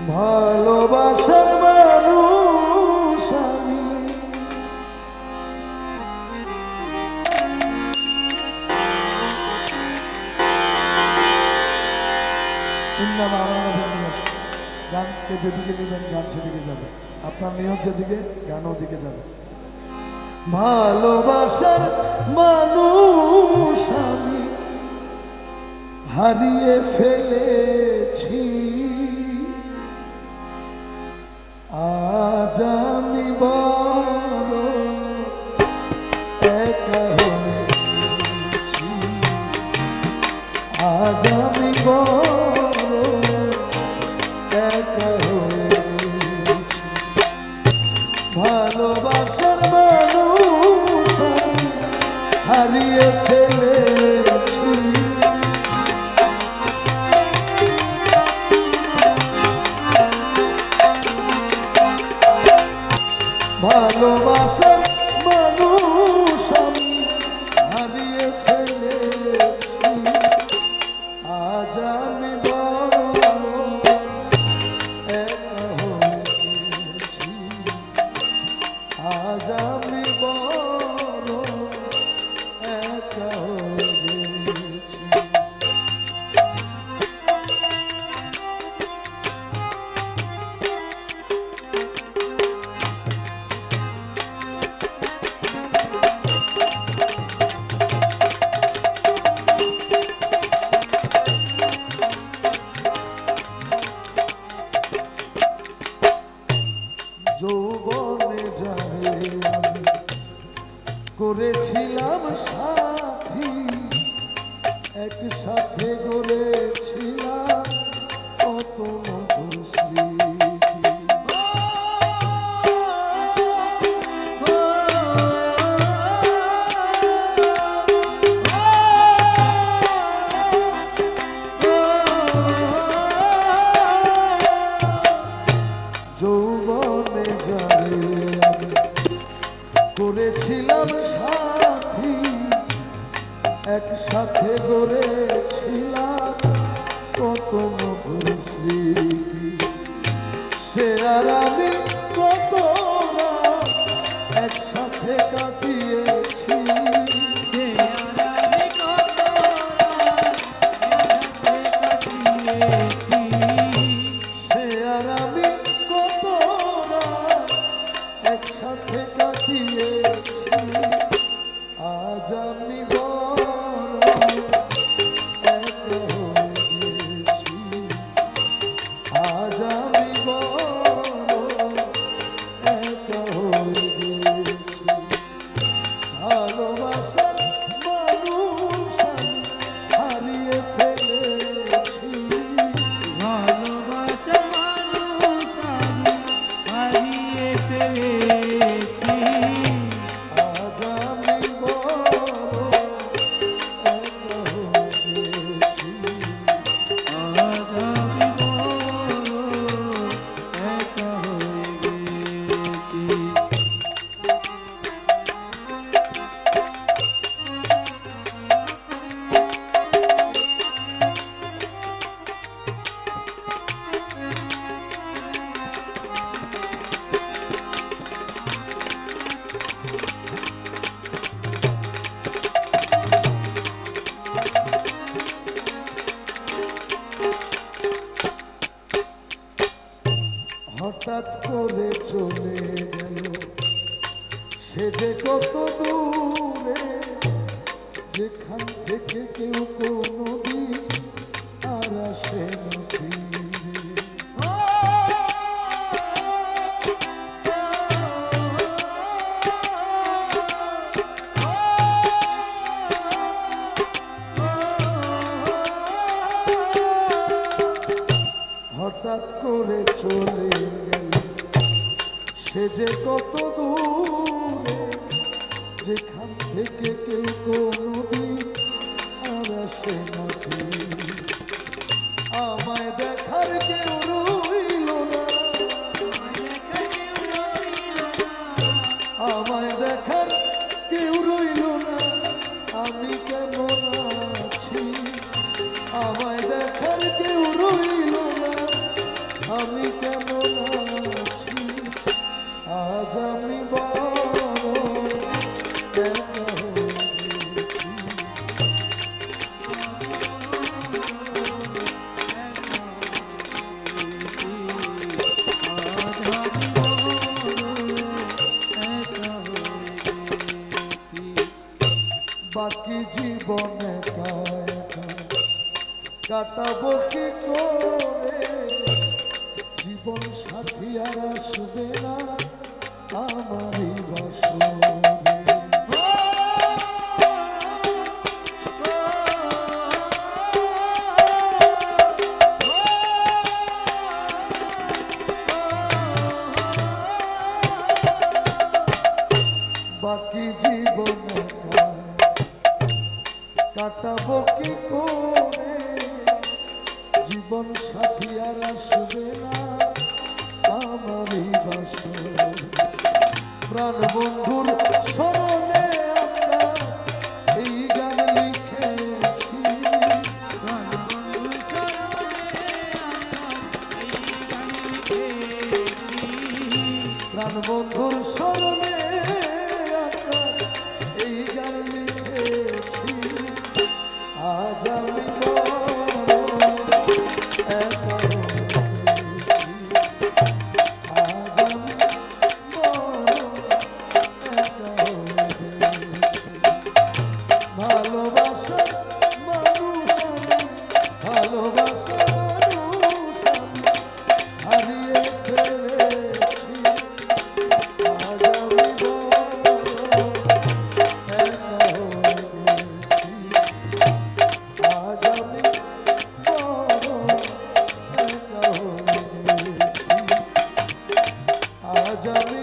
ভালোবাসার মানুষ আমি গানকে যেদিকে নেবেন গান সেদিকে যাবে, আপনার নিয়ত যেদিকে গান ওদিকে যাবে। ভালোবাসার মানুষ আমি হারিয়ে ফেলেছি, আজ আমি বড় একা হয়েছি, আজ আমি বড় একা হয়েছি। ভালোবাসার মানুষ আমি হারিয়ে ফেলেছি, ভালোবাসার মানুষ আমি হারিয়ে ফেলেছি, আজ আমি বড় একা হয়েছি, আজ আমি বড় একা হয়েছি। যৌবনে যারে আমি করেছিলাম সাথী, একসাথে গড়েছিলাম কত মধুর স্মৃতি, যৌবনে যারে আমি করেছিলাম সাথী, একসাথে গড়েছিলাম কত মধুর স্মৃতি, সে আর আমি কত রাত একসাথে কাটিয়েছি, সে আর আমি কত রাত একসাথে কাটিয়েছি, আজ আমি বড় একা হয়েছি, আজ আমি বড় একা হয়েছি। ভালোবাসার মানুষ আমি হারিয়ে ফেলেছি, ভালোবাসার মানুষ আমি হারিয়ে ফেলেছি, আজ আমি বড় একা হয়েছি, আজ আমি বড় একা হয়ে গেছি। হঠাৎ করে চলে গেল সে যে কত দূরে, যেখান থেকে কেউ কোনোদিন আর আসে না ফিরে। হঠাৎ করে চলে গেল সে যে কত দূরে, যেখান থেকে কেউ কোনোদিন আর আসে না ফিরে। আমায় দেখার কেউ রইল না, আমায় দেখার কেউ রইল না, আমি কেমন আছি, আমায় দেখার কেউ রইল না, আমি আমি কেমন আছি, আজ আমি বড় একা হয়েছি। বাকি জীবন একা একা কাটাবো কি করে, জীবন সাথী আর আসবে না আমারই বাসরে। বাকি জীবন একা কাটাবো কি করে, জীবন সাথী আর আসবে না আমারই বাসরে। প্রাণ বন্ধুর স্মরণে আকাশ এই গান লিখেছি, প্রাণ বন্ধুর স্মরণে আকাশ এই গান লিখেছি। আজ আমি বড় একা হয়েছি, আজ আমি বড় একা হয়েছি। ভালোবাসা মানুষ আমি, ভালোবাসা মানুষ আমি হারিয়ে ফেলেছি। আজ আমি বড় একা হয়েছি, আজ আমি বড় একা হয়েছি, আজ আমি